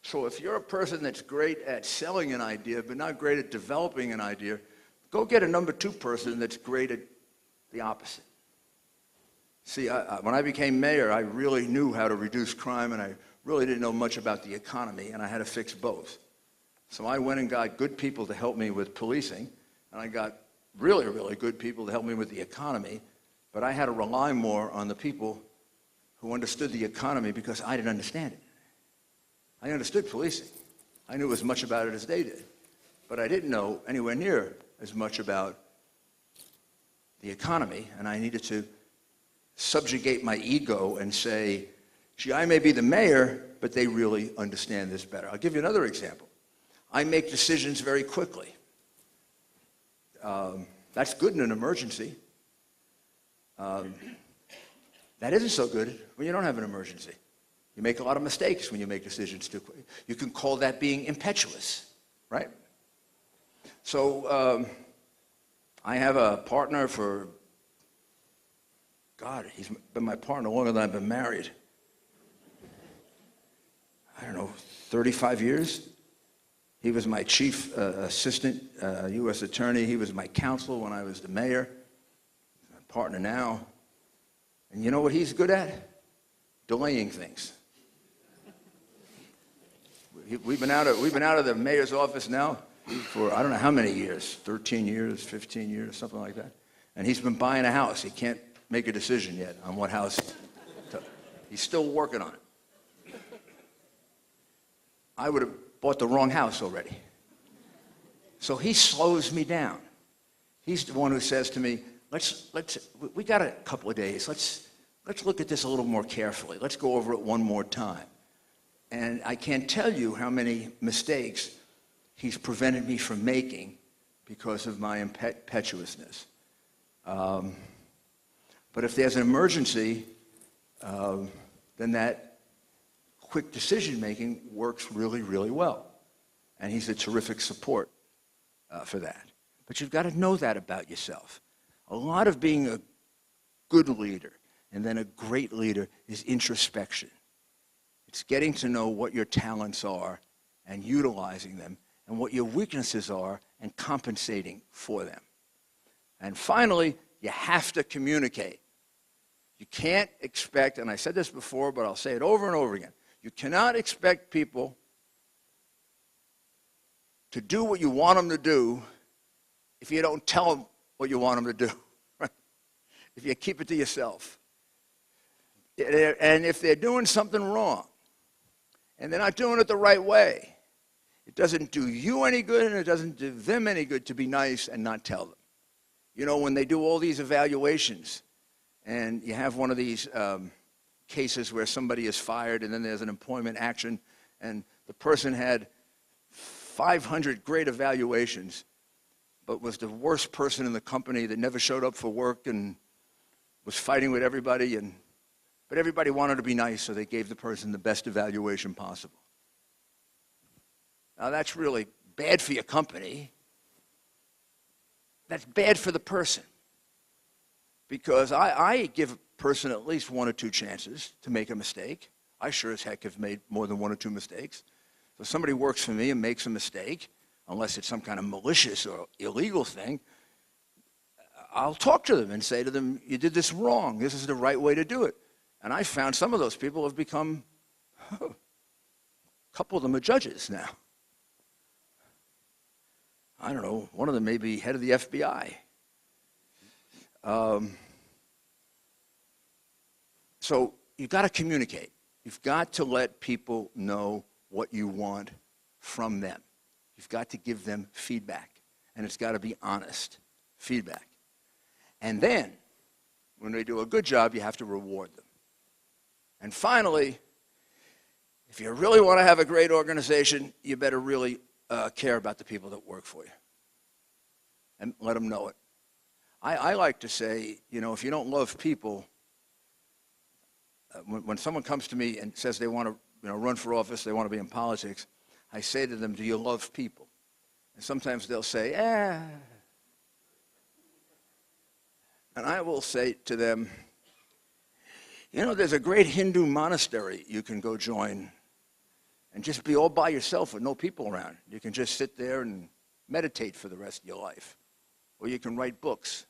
So if you're a person that's great at selling an idea but not great at developing an idea, go get a number 2 person that's great at the opposite. See, when I became mayor, I really knew how to reduce crime, and I really didn't know much about the economy, and I had to fix both. So I went and got good people to help me with policing, and I got really, really good people to help me with the economy, but I had to rely more on the people who understood the economy because I didn't understand it. I understood policing. I knew as much about it as they did, but I didn't know anywhere near as much about the economy, and I needed to subjugate my ego and say, gee, I may be the mayor, but they really understand this better. I'll give you another example. I make decisions very quickly. That's good in an emergency. That isn't so good when you don't have an emergency. You make a lot of mistakes when you make decisions too quickly. You can call that being impetuous, right? So I have a partner for, God, he's been my partner longer than I've been married. I don't know, 35 years. He was my chief assistant U.S. attorney. He was my counsel when I was the mayor. He's my partner now. And you know what he's good at? Delaying things. We've been out of the mayor's office now for I don't know how many years, 13 years, 15 years, something like that. And he's been buying a house. He can't make a decision yet on what house. He's still working on it. I would have bought the wrong house already. So he slows me down. He's the one who says to me, we got a couple of days. Let's look at this a little more carefully. Let's go over it one more time. And I can't tell you how many mistakes he's prevented me from making because of my impetuousness. But if there's an emergency, then that quick decision-making works really, really well. And he's a terrific support for that. But you've got to know that about yourself. A lot of being a good leader and then a great leader is introspection. It's getting to know what your talents are and utilizing them, and what your weaknesses are and compensating for them. And finally, you have to communicate. You can't expect, and I said this before, but I'll say it over and over again, you cannot expect people to do what you want them to do if you don't tell them what you want them to do, right? If you keep it to yourself. And if they're doing something wrong, and they're not doing it the right way, it doesn't do you any good, and it doesn't do them any good to be nice and not tell them. You know, when they do all these evaluations, and you have one of these cases where somebody is fired, and then there's an employment action, and the person had 500 great evaluations, but was the worst person in the company that never showed up for work and was fighting with everybody, but everybody wanted to be nice, so they gave the person the best evaluation possible. Now, that's really bad for your company. That's bad for the person. Because I give a person at least 1 or 2 chances to make a mistake. I sure as heck have made more than 1 or 2 mistakes. So if somebody works for me and makes a mistake, unless it's some kind of malicious or illegal thing, I'll talk to them and say to them, you did this wrong. This is the right way to do it. And I found some of those people have become, a couple of them are judges now. I don't know, one of them may be head of the FBI. So you've got to communicate. You've got to let people know what you want from them. You've got to give them feedback, and it's got to be honest feedback. And then, when they do a good job, you have to reward them. And finally, if you really want to have a great organization, you better really care about the people that work for you and let them know it. I like to say, you know, if you don't love people, when someone comes to me and says they want to run for office, they want to be in politics, I say to them, do you love people? And sometimes they'll say, And I will say to them, You know, there's a great Hindu monastery you can go join and just be all by yourself with no people around. You can just sit there and meditate for the rest of your life. Or you can write books.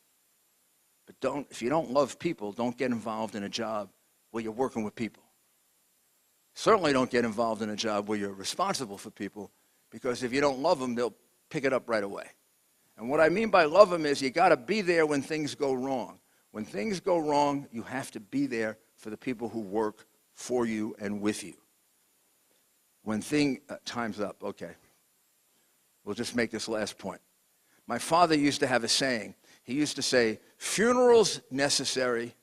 But if you don't love people, don't get involved in a job where you're working with people. Certainly don't get involved in a job where you're responsible for people, because if you don't love them, they'll pick it up right away. And what I mean by love them is you got to be there when things go wrong. When things go wrong, you have to be there for the people who work for you and with you. Time's up, okay. We'll just make this last point. My father used to have a saying. He used to say, funerals necessary,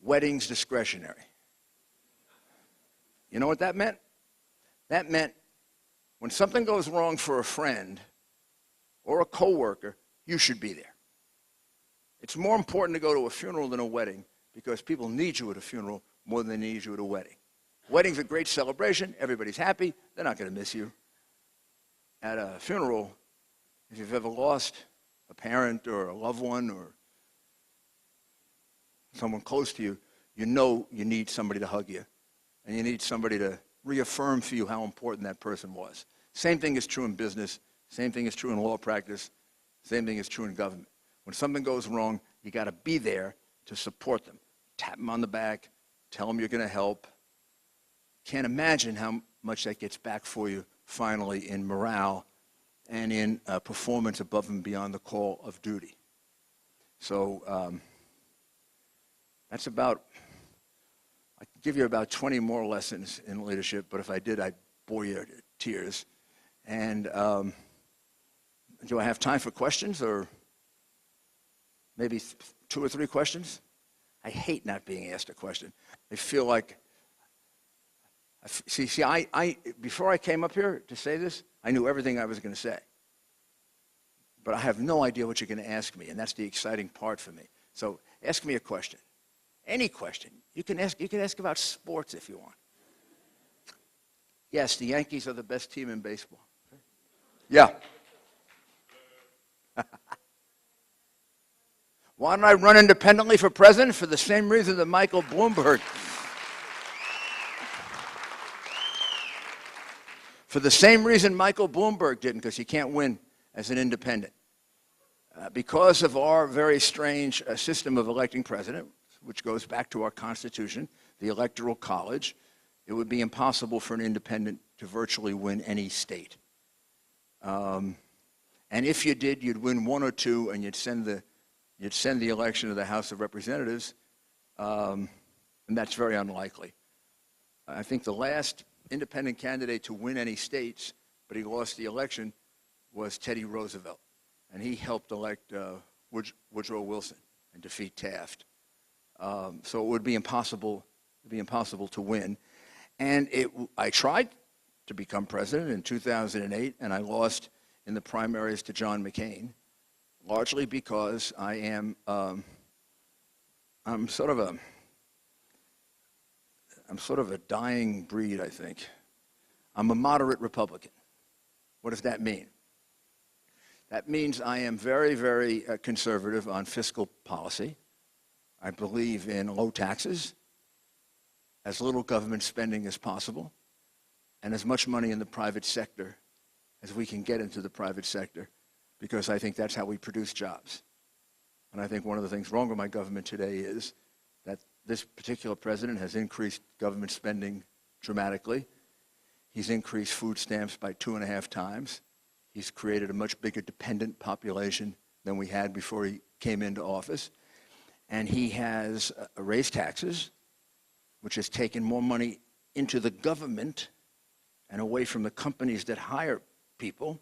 weddings discretionary. You know what that meant? That meant when something goes wrong for a friend or a coworker, you should be there. It's more important to go to a funeral than a wedding, because people need you at a funeral more than they need you at a wedding. Wedding's a great celebration. Everybody's happy. They're not going to miss you. At a funeral, if you've ever lost a parent or a loved one or someone close to you, you know you need somebody to hug you. And you need somebody to reaffirm for you how important that person was. Same thing is true in business. Same thing is true in law practice. Same thing is true in government. When something goes wrong, you got to be there to support them. Tap them on the back. Tell them you're going to help. Can't imagine how much that gets back for you finally in morale and in performance above and beyond the call of duty. So that's about, I could give you about 20 more lessons in leadership, but if I did, I'd bore you to tears. And do I have time for questions, or maybe 2 or 3 questions? I hate not being asked a question. I feel like, I before I came up here to say this, I knew everything I was going to say. But I have no idea what you're going to ask me, and that's the exciting part for me. So ask me a question. Any question. You can ask about sports if you want. Yes, the Yankees are the best team in baseball. Yeah. Why don't I run independently for president? For the same reason that Michael Bloomberg. For the same reason Michael Bloomberg didn't, because he can't win as an independent. Because of our very strange system of electing president, which goes back to our Constitution, the Electoral College, it would be impossible for an independent to virtually win any state. And if you did, you'd win 1 or 2, and you'd send the election to the House of Representatives, and that's very unlikely. I think the last independent candidate to win any states, but he lost the election, was Teddy Roosevelt, and he helped elect Woodrow Wilson and defeat Taft. So it would be impossible to win. And I tried to become president in 2008, and I lost in the primaries to John McCain, largely because I'm sort of a dying breed, I think. I'm a moderate Republican. What does that mean? That means I am very, very conservative on fiscal policy. I believe in low taxes, as little government spending as possible, and as much money in the private sector as we can get into the private sector, because I think that's how we produce jobs. And I think one of the things wrong with my government today is that this particular president has increased government spending dramatically. He's increased food stamps by 2.5 times. He's created a much bigger dependent population than we had before he came into office. And he has raised taxes, which has taken more money into the government and away from the companies that hire people.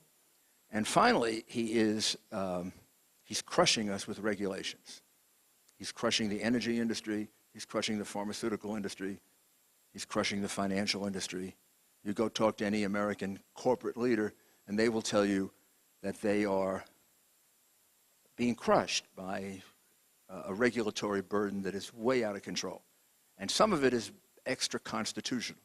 And finally, he's crushing us with regulations. He's crushing the energy industry. He's crushing the pharmaceutical industry. He's crushing the financial industry. You go talk to any American corporate leader, and they will tell you that they are being crushed by a regulatory burden that is way out of control. And some of it is extra-constitutional.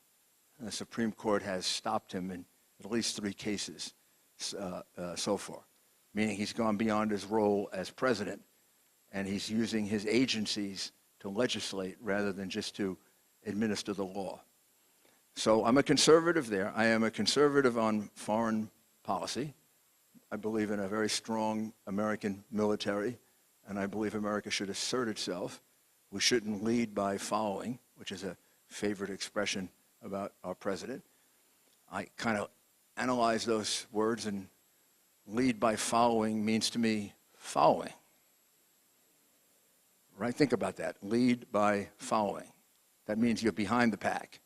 And the Supreme Court has stopped him in at least 3 cases so far, meaning he's gone beyond his role as president, and he's using his agencies to legislate rather than just to administer the law. So I'm a conservative there. I am a conservative on foreign policy. I believe in a very strong American military, and I believe America should assert itself. We shouldn't lead by following, which is a favorite expression about our president. I kind of analyze those words, and lead by following means to me following. Right? Think about that. Lead by following. That means you're behind the pack.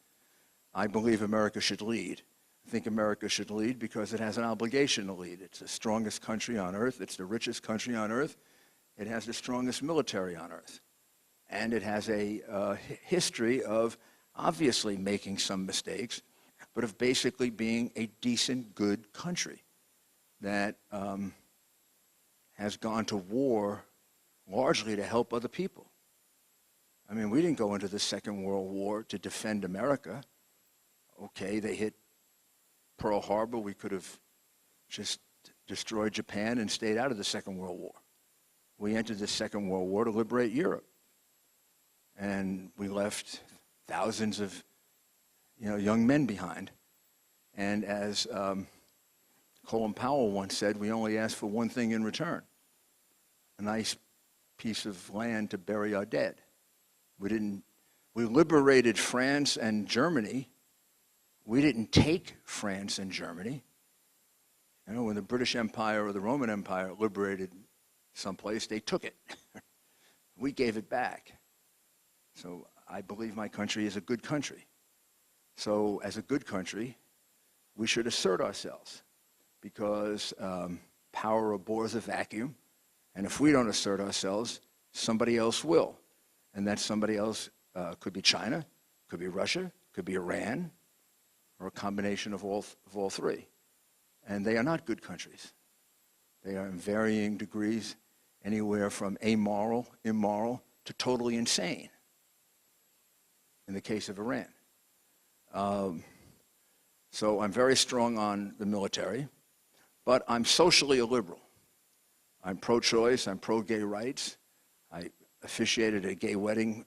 I believe America should lead. I think America should lead because it has an obligation to lead. It's the strongest country on earth. It's the richest country on earth. It has the strongest military on earth. And it has a history of obviously making some mistakes, but of basically being a decent, good country that has gone to war largely to help other people. I mean, we didn't go into the Second World War to defend America. Okay, they hit Pearl Harbor. We could have just destroyed Japan and stayed out of the Second World War. We entered the Second World War to liberate Europe. And we left thousands of young men behind. And as Colin Powell once said, we only asked for one thing in return: a nice piece of land to bury our dead. We liberated France and Germany. We didn't take France and Germany. When the British Empire or the Roman Empire liberated someplace, they took it. We gave it back. So I believe my country is a good country. So as a good country, we should assert ourselves, because power abhors a vacuum. And if we don't assert ourselves, somebody else will. And that somebody else could be China, could be Russia, could be Iran, or a combination of all three. And they are not good countries. They are in varying degrees, anywhere from amoral, immoral, to totally insane, in the case of Iran. So I'm very strong on the military, but I'm socially a liberal. I'm pro-choice, I'm pro-gay rights. I officiated a gay wedding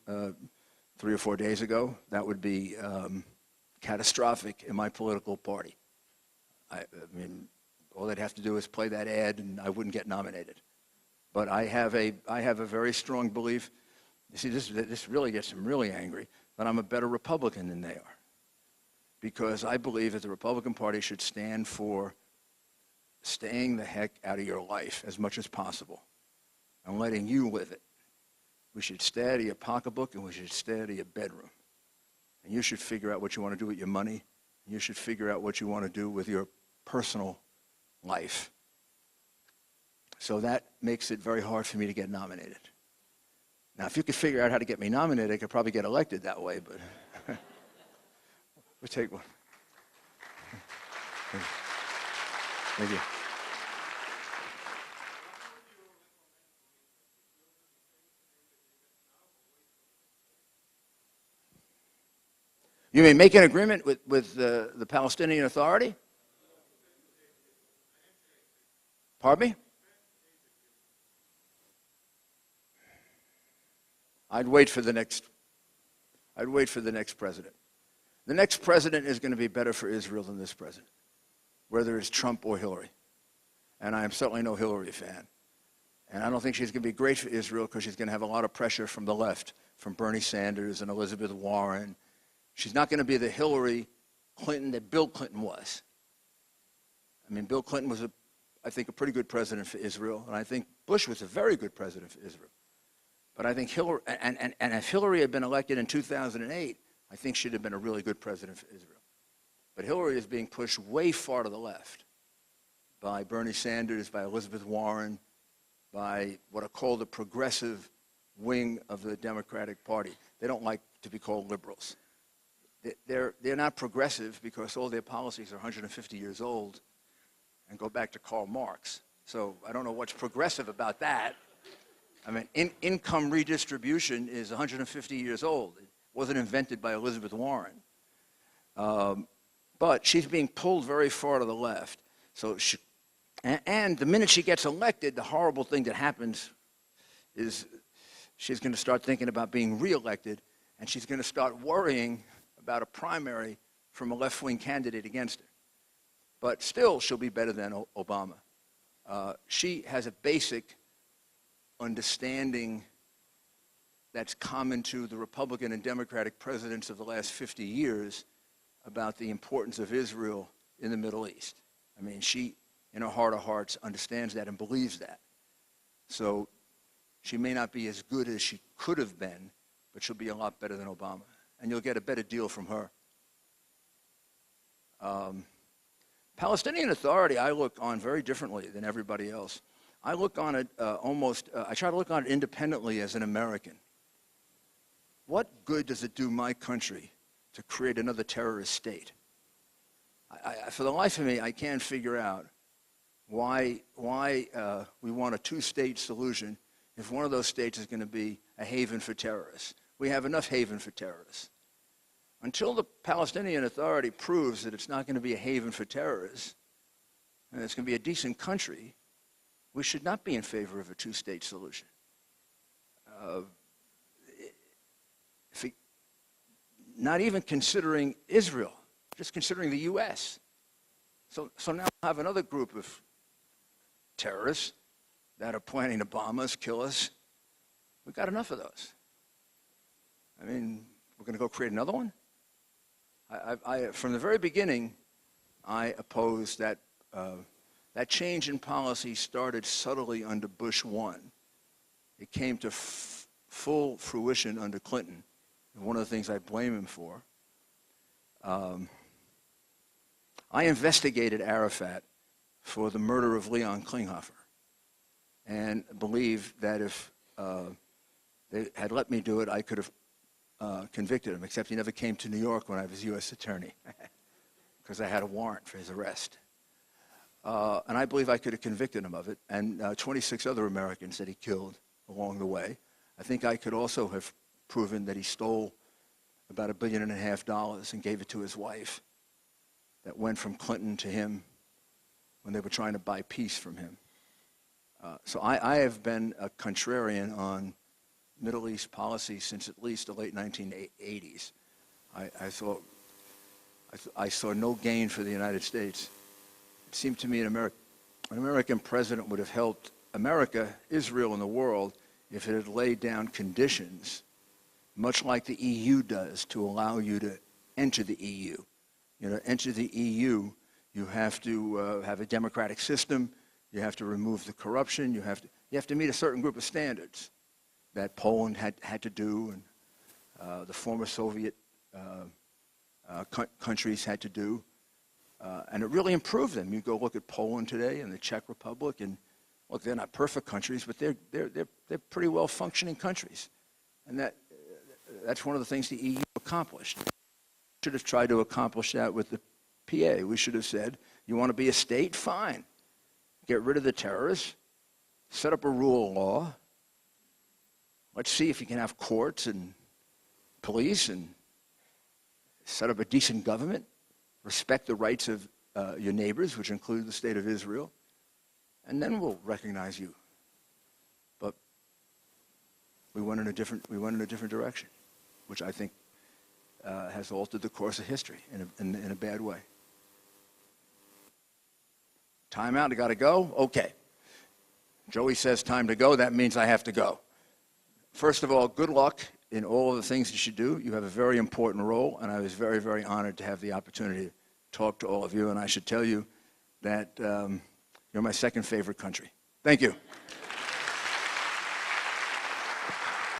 3 or 4 days ago. That would be catastrophic in my political party. I mean, all they'd have to do is play that ad and I wouldn't get nominated. But I have a very strong belief. You see, this really gets them really angry, that I'm a better Republican than they are. Because I believe that the Republican Party should stand for staying the heck out of your life as much as possible and letting you live it. We should stay out of your pocketbook, and we should stay out of your bedroom. And you should figure out what you want to do with your money. And you should figure out what you want to do with your personal life. So that makes it very hard for me to get nominated. Now, if you could figure out how to get me nominated, I could probably get elected that way, but we'll take one. Thank you. You mean make an agreement with the Palestinian Authority? Pardon me? I'd wait for the next president. The next president is going to be better for Israel than this president, whether it's Trump or Hillary. And I am certainly no Hillary fan. And I don't think she's going to be great for Israel because she's going to have a lot of pressure from the left, from Bernie Sanders and Elizabeth Warren. She's not going to be the Hillary Clinton that Bill Clinton was. I mean, Bill Clinton was, I think, a pretty good president for Israel, and I think Bush was a very good president for Israel. But I think Hillary, and if Hillary had been elected in 2008, I think she'd have been a really good president for Israel. But Hillary is being pushed way far to the left by Bernie Sanders, by Elizabeth Warren, by what are called the progressive wing of the Democratic Party. They don't like to be called liberals. They're not progressive because all their policies are 150 years old and go back to Karl Marx. So I don't know what's progressive about that. I mean, income redistribution is 150 years old. It wasn't invented by Elizabeth Warren. But she's being pulled very far to the left. So and the minute she gets elected, the horrible thing that happens is she's going to start thinking about being reelected, and she's going to start worrying about a primary from a left-wing candidate against her. But still, she'll be better than Obama. She has a basic understanding that's common to the Republican and Democratic presidents of the last 50 years about the importance of Israel in the Middle East. I mean, she, in her heart of hearts, understands that and believes that. So she may not be as good as she could have been, but she'll be a lot better than Obama. And you'll get a better deal from her. Palestinian Authority, I look on very differently than everybody else. I look on it I try to look on it independently as an American. What good does it do my country to create another terrorist state? For the life of me, I can't figure out why we want a two-state solution if one of those states is going to be a haven for terrorists. We have enough haven for terrorists. Until the Palestinian Authority proves that it's not going to be a haven for terrorists, and it's going to be a decent country, we should not be in favor of a two-state solution. Not even considering Israel, just considering the U.S. So now we have another group of terrorists that are planning to bomb us, kill us. We've got enough of those. I mean, we're going to go create another one? From the very beginning, I opposed that. That change in policy started subtly under Bush 1. It came to full fruition under Clinton. And one of the things I blame him for. I investigated Arafat for the murder of Leon Klinghoffer and believe that if they had let me do it, I could have convicted him, except he never came to New York when I was U.S. attorney because I had a warrant for his arrest. And I believe I could have convicted him of it, and 26 other Americans that he killed along the way. I think I could also have proven that he stole about $1.5 billion and gave it to his wife. That went from Clinton to him when they were trying to buy peace from him. So I have been a contrarian on Middle East policy since at least the late 1980s. I saw no gain for the United States. It seemed to me an American president would have helped America, Israel, and the world if it had laid down conditions, much like the EU does, to allow you to enter the EU. You know, enter the EU, you have to have a democratic system. You have to remove the corruption. You have to meet a certain group of standards that Poland had to do, and the former Soviet countries had to do. And it really improved them. You go look at Poland today and the Czech Republic, and look, they're not perfect countries, but they're pretty well functioning countries. And that's one of the things the EU accomplished. We should have tried to accomplish that with the PA. We should have said, you want to be a state? Fine. Get rid of the terrorists, set up a rule of law. Let's see if you can have courts and police and set up a decent government. Respect the rights of your neighbors, which include the state of Israel, and then we'll recognize you. But we went in a different direction, which I think has altered the course of history in a bad way. Time out, I got to go? Okay. Joey says time to go, that means I have to go. First of all, good luck in all of the things you should do. You have a very important role, and I was very, very honored to have the opportunity to talk to all of you, and I should tell you that you're my second favorite country. Thank you.